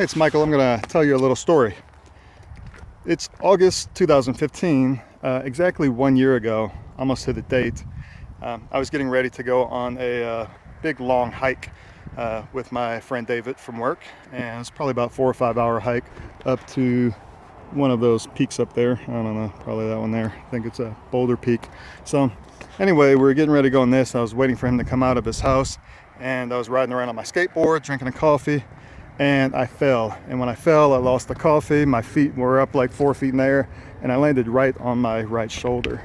Hey, it's Michael. I'm going to tell you a little story. It's August 2015, exactly 1 year ago, almost to the date. I was getting ready to go on a big long hike with my friend David from work, and it's probably about 4 or 5 hour hike up to one of those peaks up there. I don't know, probably that one there. I think it's a Boulder Peak. So anyway, we were getting ready to go on this. I was waiting for him to come out of his house, and I was riding around on my skateboard, drinking a coffee, and I fell. And when I fell, I lost the coffee. My feet were up like 4 feet in the air, and I landed right on my right shoulder.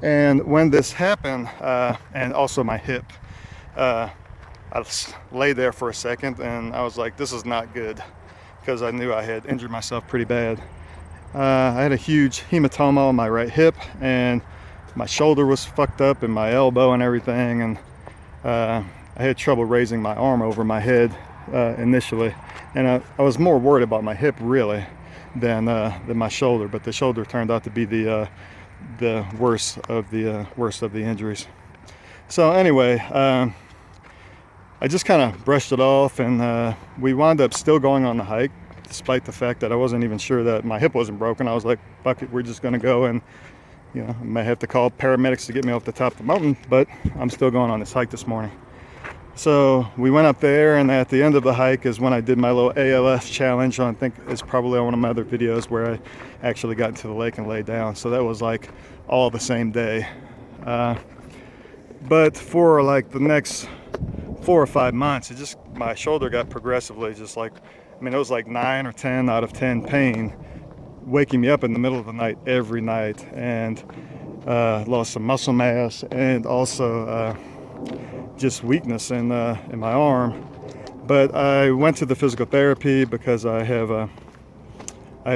And when this happened, and also my hip, I lay there for a second, and I was like, this is not good, because I knew I had injured myself pretty bad. I had a huge hematoma on my right hip, and my shoulder was fucked up, and my elbow and everything, and I had trouble raising my arm over my head initially, and I was more worried about my hip really than my shoulder, but the shoulder turned out to be the worst of the injuries. So anyway, I just kind of brushed it off, and we wound up still going on the hike, despite the fact that I wasn't even sure that my hip wasn't broken. I was like, fuck it, we're just going to go, and I may have to call paramedics to get me off the top of the mountain, but I'm still going on this hike this morning. So we went up there, and at the end of the hike is when I did my little ALS challenge. I think it's probably on one of my other videos where I actually got into the lake and laid down. So that was like all the same day. But for like the next 4 or 5 months, my shoulder got progressively it was like 9 or 10 out of 10 pain, waking me up in the middle of the night every night, and lost some muscle mass, and also just weakness in my arm. But I went to the physical therapy because I have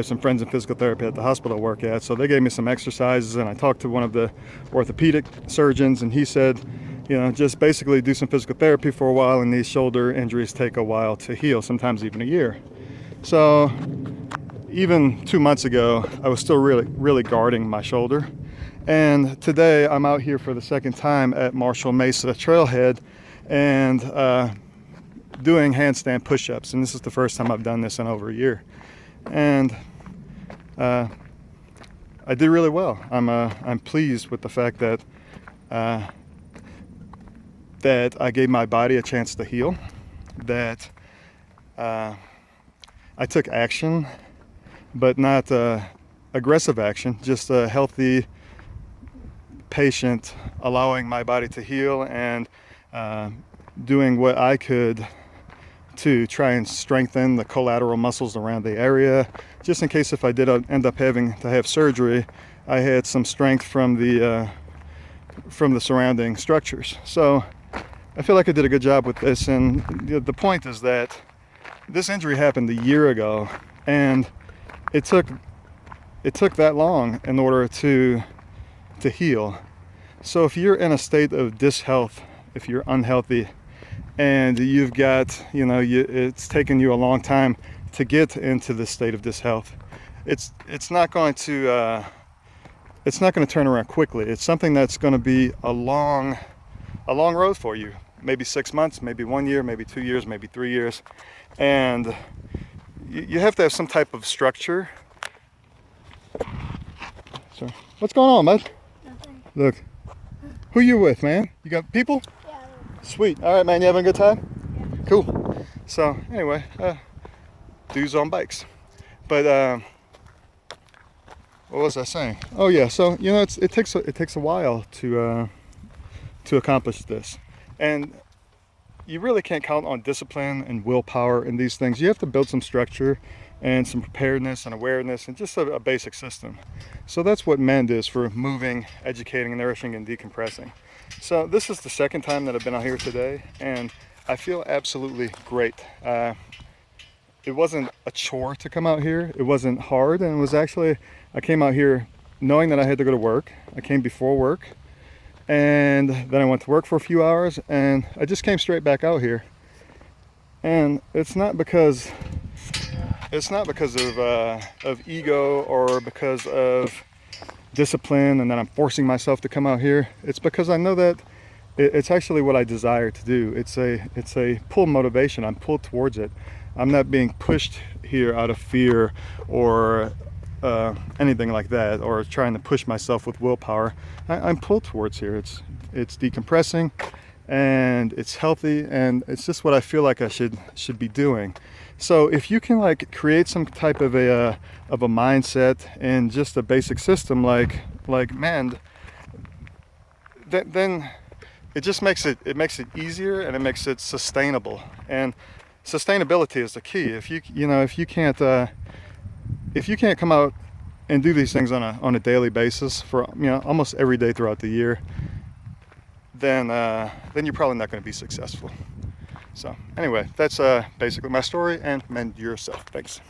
some friends in physical therapy at the hospital I work at, so they gave me some exercises, and I talked to one of the orthopedic surgeons, and he said, just basically do some physical therapy for a while, and these shoulder injuries take a while to heal, sometimes even a year. So even 2 months ago, I was still really guarding my shoulder. And today I'm out here for the second time at Marshall Mesa Trailhead, and doing handstand push-ups. And this is the first time I've done this in over a year. And I did really well. I'm pleased with the fact that I gave my body a chance to heal, that I took action, but not aggressive action, just a healthy, patient, allowing my body to heal, and doing what I could to try and strengthen the collateral muscles around the area, just in case if I did end up having to have surgery, I had some strength from the surrounding structures. So I feel like I did a good job with this, and the point is that this injury happened a year ago, and it took that long in order to heal. So if you're in a state of dishealth, if you're unhealthy, and you've got, it's taken you a long time to get into this state of dishealth, it's not going to turn around quickly. It's something that's going to be a long road for you. Maybe 6 months, maybe 1 year, maybe 2 years, maybe 3 years, and you have to have some type of structure. So what's going on, bud? Nothing. Look, who you with, man? You got people? Yeah. Sweet. All right, man. You having a good time? Yeah. Cool. So anyway, dudes on bikes. But what was I saying? Oh yeah. So it takes a while to accomplish this, and you really can't count on discipline and willpower in these things. You have to build some structure and some preparedness and awareness, and just a basic system. So that's what MEND is, for moving, educating, nourishing, and decompressing. So this is the second time that I've been out here today, and I feel absolutely great. It wasn't a chore to come out here. It wasn't hard, and it was actually, I came out here knowing that I had to go to work. I came before work, and then I went to work for a few hours, and I just came straight back out here. And it's not because of ego or because of discipline and that I'm forcing myself to come out here. It's because I know that it's actually what I desire to do. It's a pull motivation. I'm pulled towards it. I'm not being pushed here out of fear or anything like that, or trying to push myself with willpower. I'm pulled towards here. It's decompressing, and it's healthy, and it's just what I feel like I should be doing. So if you can like create some type of a mindset and just a basic system like MEND, then it just makes it easier, and it makes it sustainable. And sustainability is the key. If you can't come out and do these things on a daily basis for almost every day throughout the year, then you're probably not going to be successful. So anyway, that's basically my story, and mend yourself. Thanks.